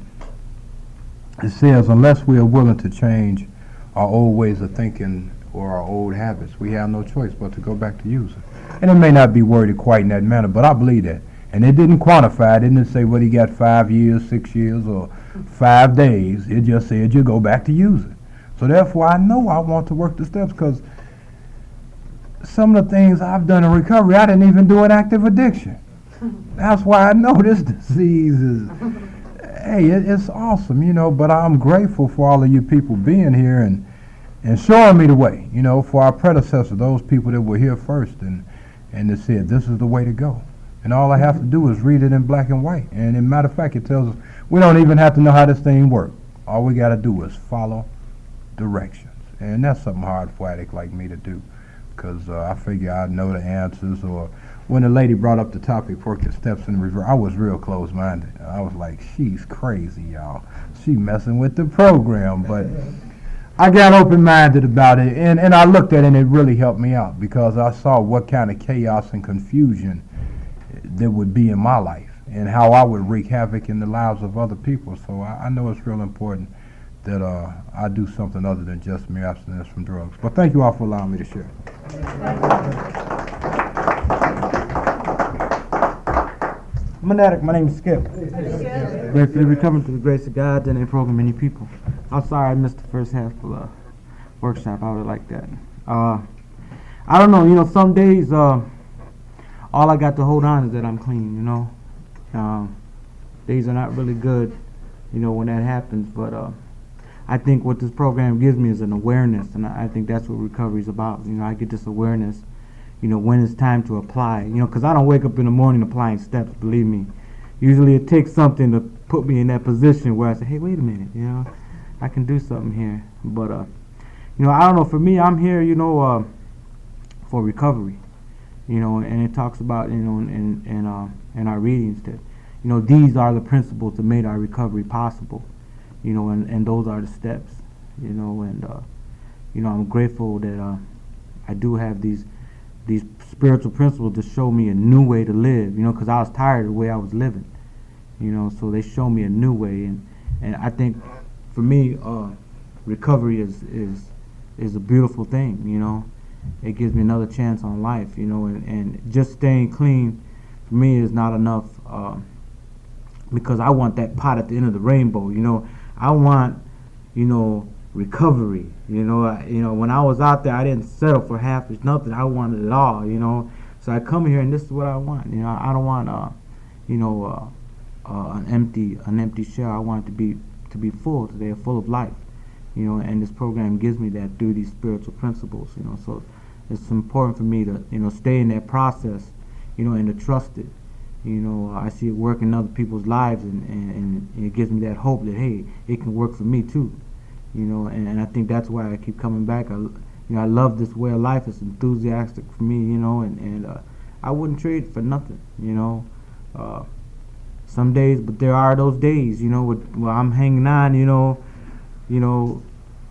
it says, unless we are willing to change our old ways of thinking or our old habits, we have no choice but to go back to using. And it may not be worded quite in that manner, but I believe that. And it didn't quantify, it didn't say whether you got 5 years, 6 years, or 5 days. It just said you go back to using. So therefore, I know I want to work the steps, because some of the things I've done in recovery, I didn't even do in active addiction. That's why I know this disease is, hey, it's awesome, you know, but I'm grateful for all of you people being here and showing me the way, you know, for our predecessors, those people that were here first and they said, this is the way to go. And all I have to do is read it in black and white. And as a matter of fact, it tells us we don't even have to know how this thing works. All we got to do is follow directions. And that's something hard for an addict like me to do, because I figure I know the answers. Or when the lady brought up the topic, work the steps in reverse, I was real close-minded. I was like, she's crazy, y'all. She messing with the program. But I got open-minded about it, and I looked at it, and it really helped me out, because I saw what kind of chaos and confusion there would be in my life and how I would wreak havoc in the lives of other people. So I know it's real important that I do something other than just mere abstinence from drugs. But thank you all for allowing me to share. I'm an addict. My name is Skip. Gratefully recovering through the grace of God and a program many people. I'm sorry I missed the first half of the workshop. I would like that. I don't know, you know, some days all I got to hold on is that I'm clean, you know. Days are not really good, you know, when that happens, but I think what this program gives me is an awareness, and I think that's what recovery is about. You know, I get this awareness, you know, when it's time to apply, you know, because I don't wake up in the morning applying steps, believe me. Usually it takes something to put me in that position where I say, hey, wait a minute, you know, I can do something here. But, you know, I don't know, for me, I'm here, you know, for recovery, you know, and it talks about, you know, in our readings that, you know, these are the principles that made our recovery possible, you know, and those are the steps, you know, and, you know, I'm grateful that I do have these spiritual principles to show me a new way to live, you know, because I was tired of the way I was living, you know, so they show me a new way, and I think for me, recovery is a beautiful thing, you know. It gives me another chance on life, you know, and just staying clean for me is not enough, because I want that pot at the end of the rainbow, you know. I want, you know, recovery, you know. When I was out there, I didn't settle for half or nothing. I wanted it all, you know. So I come here and this is what I want, you know. I don't want, you know, an empty shell. I want it to be full today, full of life, you know. And this program gives me that through these spiritual principles, you know. So it's important for me to, you know, stay in that process, you know, and to trust it. You know, I see it work in other people's lives, and it gives me that hope that, hey, it can work for me too. You know, and I think that's why I keep coming back. You know, I love this way of life. It's enthusiastic for me, you know, and I wouldn't trade it for nothing, you know. Some days, but there are those days, you know, where I'm hanging on, you know,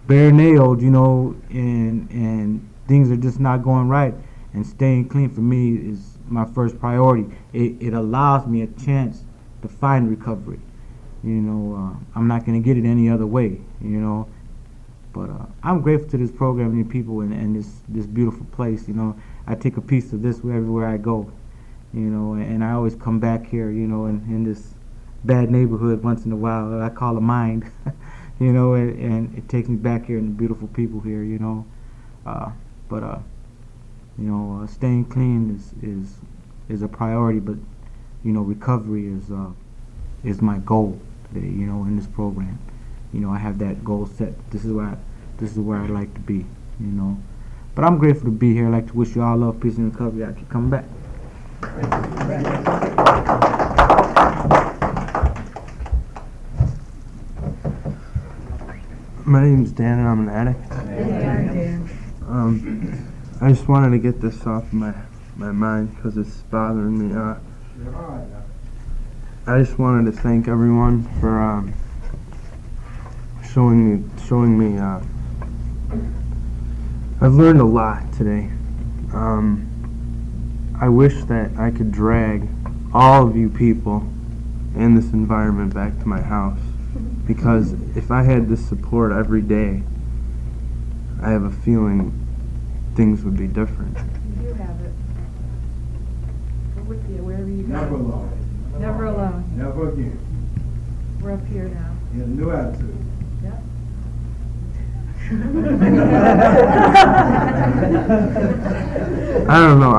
bare nailed, you know, and things are just not going right. And staying clean for me is my first priority. It allows me a chance to find recovery. You know, I'm not going to get it any other way, you know. But I'm grateful to this program and the people and this beautiful place, you know. I take a piece of this everywhere I go. you know, and I always come back here, you know, in this bad neighborhood once in a while. I call it mine, you know, and it takes me back here and the beautiful people here, you know. You know, staying clean is a priority, but you know, recovery is my goal today, you know, in this program. You know, I have that goal set. This is where I'd like to be, you know. But I'm grateful to be here. I'd like to wish you all love, peace, and recovery. I keep coming back. My name's Dan and I'm an addict. I just wanted to get this off my mind because it's bothering me. I just wanted to thank everyone for showing me. I've learned a lot today. I wish that I could drag all of you people in this environment back to my house, because if I had this support every day, I have a feeling things would be different. You do have it. We're with you wherever you go. Never alone. Never alone. Never again. We're up here now. He had a new attitude. Yep. I don't know.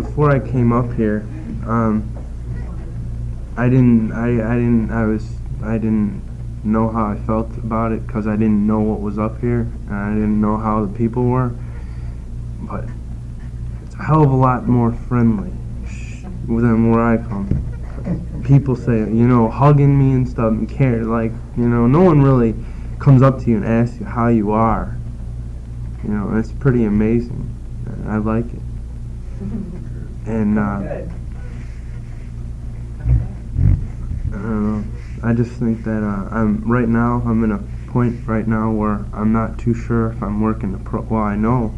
Before I came up here, I didn't know how I felt about it because I didn't know what was up here and I didn't know how the people were. But it's a hell of a lot more friendly than where I come. People say, you know, hugging me and stuff and care, like, you know, no one really comes up to you and asks you how you are. You know, it's pretty amazing. I like it. And I don't know. I just think that I'm in a point right now where I'm not too sure if I'm working the well, I know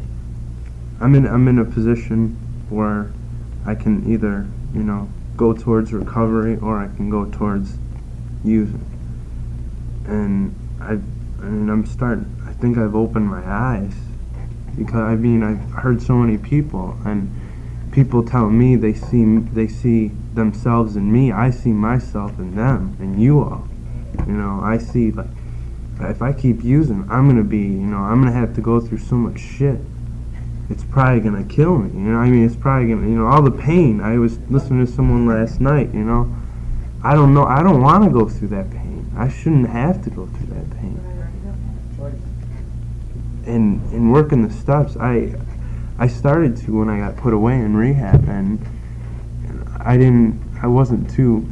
I'm in a position where I can either, you know, go towards recovery or I can go towards using. And I think I've opened my eyes, because I've heard so many people, and people tell me they see themselves in me. I see myself in them and you all. You know, I see, like, if I keep using, I'm gonna have to go through so much shit. It's probably gonna kill me, you know. I mean, it's probably gonna, you know, all the pain. I was listening to someone last night, you know. I don't want to go through that pain. I shouldn't have to go through that pain. And working the steps, I started to when I got put away in rehab, and I wasn't too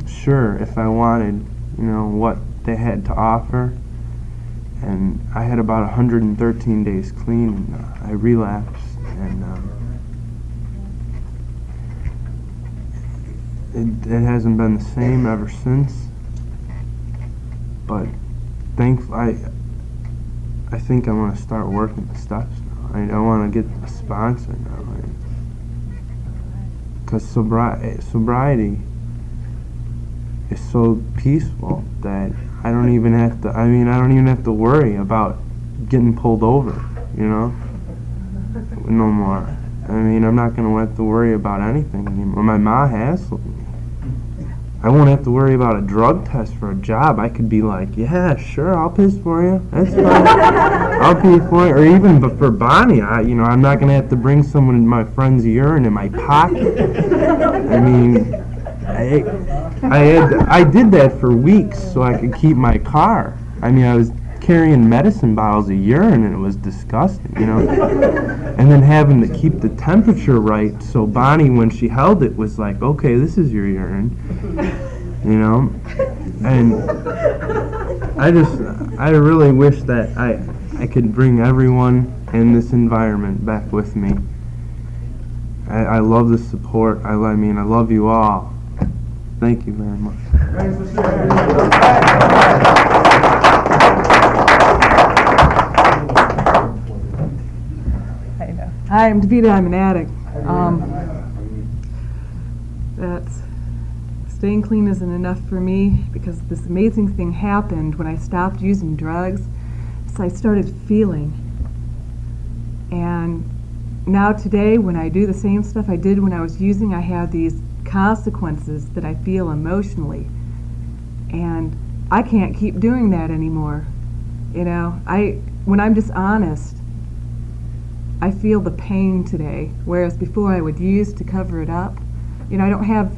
sure if I wanted, you know, what they had to offer. And I had about 113 days clean, and I relapsed, and it hasn't been the same ever since. But thankfully, I think I want to start working the steps now. I want to get a sponsor now, because sobriety is so peaceful that I don't even have to worry about getting pulled over, you know, no more. I mean, I'm not going to have to worry about anything anymore. My ma hassled me. I won't have to worry about a drug test for a job. I could be like, yeah, sure, I'll piss for you. That's fine. I'll pee for you. Or even for Bonnie, I'm not going to have to bring someone in my friend's urine in my pocket. I mean, I did that for weeks so I could keep my car. I mean, I was carrying medicine bottles of urine, and it was disgusting, you know. And then having to keep the temperature right, so Bonnie, when she held it, was like, okay, this is your urine, you know. And I really wish that I could bring everyone in this environment back with me. I love the support. I love you all. Thank you very much. Hi, I'm Davita. I'm an addict. Staying clean isn't enough for me, because this amazing thing happened when I stopped using drugs. So I started feeling, and now today, when I do the same stuff I did when I was using, I have these consequences that I feel emotionally. And I can't keep doing that anymore. You know, when I'm dishonest, I feel the pain today, whereas before I would use to cover it up. You know, I don't have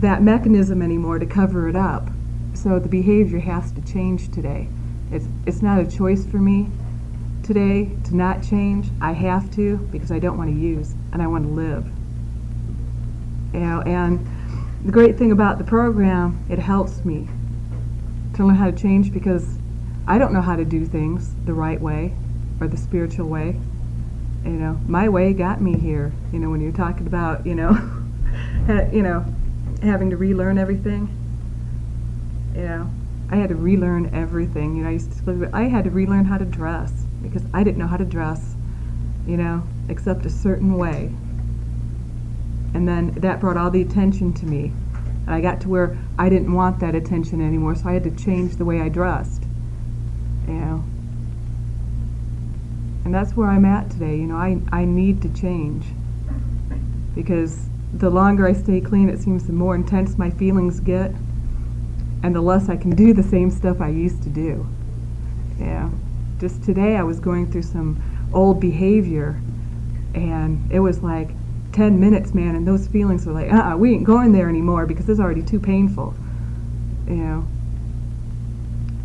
that mechanism anymore to cover it up. So the behavior has to change today. It's not a choice for me today to not change. I have to, because I don't want to use and I want to live. You know, and the great thing about the program, it helps me to learn how to change, because I don't know how to do things the right way or the spiritual way. You know, my way got me here. You know, when you're talking about, you know, having to relearn everything. You know, I had to relearn everything. You know, I had to relearn how to dress, because I didn't know how to dress, you know, except a certain way. And then that brought all the attention to me. And I got to where I didn't want that attention anymore, so I had to change the way I dressed. You know. And that's where I'm at today. You know, I need to change, because the longer I stay clean, it seems the more intense my feelings get, and the less I can do the same stuff I used to do. Yeah. Just today I was going through some old behavior, and it was like 10 minutes, man, and those feelings were like, we ain't going there anymore, because it's already too painful. You know.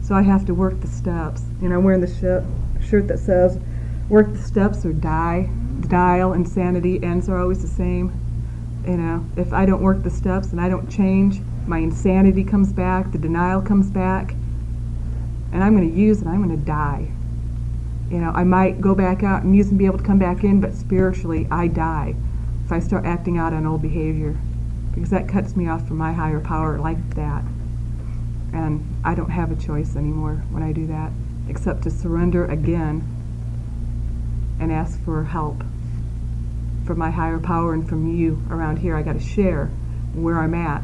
So I have to work the steps. You know, I'm wearing the shirt that says, work the steps or die. Denial, insanity, ends are always the same. You know, if I don't work the steps and I don't change, my insanity comes back, the denial comes back, and I'm going to use and I'm going to die. You know, I might go back out and use and be able to come back in, but spiritually I die if I start acting out on old behavior, because that cuts me off from my higher power like that. And I don't have a choice anymore when I do that, except to surrender again and ask for help from my higher power and from you around here. I got to share where I'm at,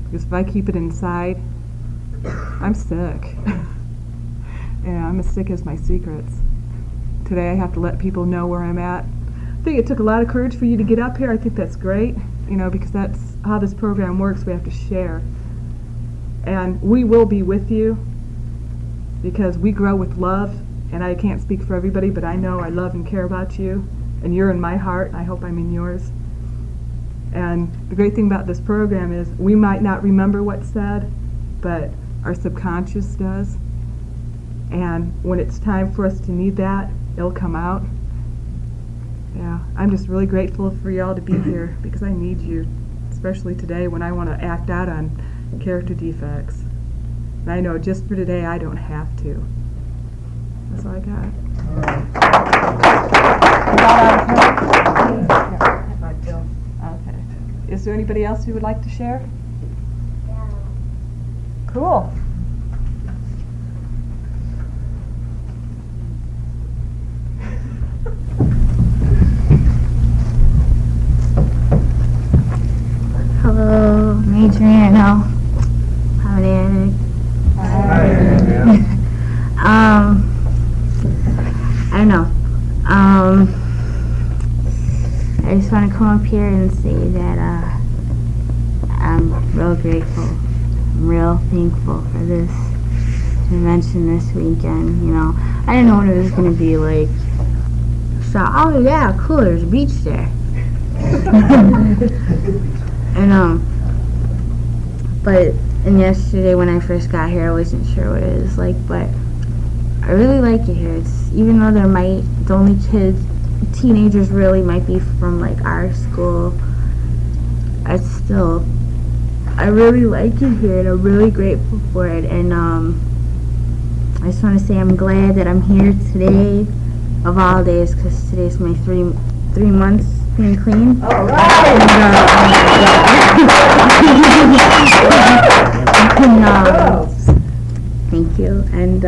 because if I keep it inside, I'm sick. Yeah, I'm as sick as my secrets. Today I have to let people know where I'm at. I think it took a lot of courage for you to get up here. I think that's great, you know, because that's how this program works. We have to share. And we will be with you, because we grow with love, and I can't speak for everybody, but I know I love and care about you, and you're in my heart, and I hope I'm in yours. And the great thing about this program is we might not remember what's said, but our subconscious does. And when it's time for us to need that, it'll come out. Yeah, I'm just really grateful for y'all to be here, because I need you, especially today when I want to act out on character defects. And I know just for today I don't have to. That's all I got. Okay. Is there anybody else who would like to share? Yeah. Cool. Hello, Adriano. How are you? I don't know. I just want to come up here and say that I'm real grateful. I'm real thankful for this convention this weekend. You know, I didn't know what it was going to be like. So, oh yeah, cool, there's a beach there. And yesterday when I first got here, I wasn't sure what it was like, but I really like it here. It's, even though the only teenagers really might be from like our school, I really like it here, and I'm really grateful for it. And I just want to say I'm glad that I'm here today, of all days, because today's my three months being clean. All right. Thank you. And I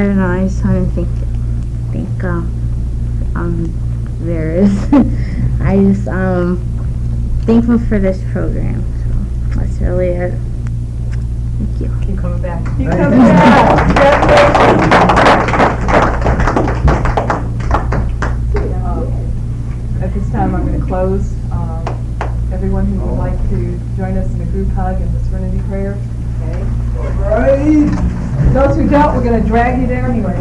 don't know. I just want to thank Veras. I just thankful for this program. So that's really it. Thank you. Keep coming back. Keep coming back. Congratulations. At this time, I'm going to close. Everyone who would like to join us in a group hug and the serenity prayer. Okay. Those who don't, we're going to drag you there anyway.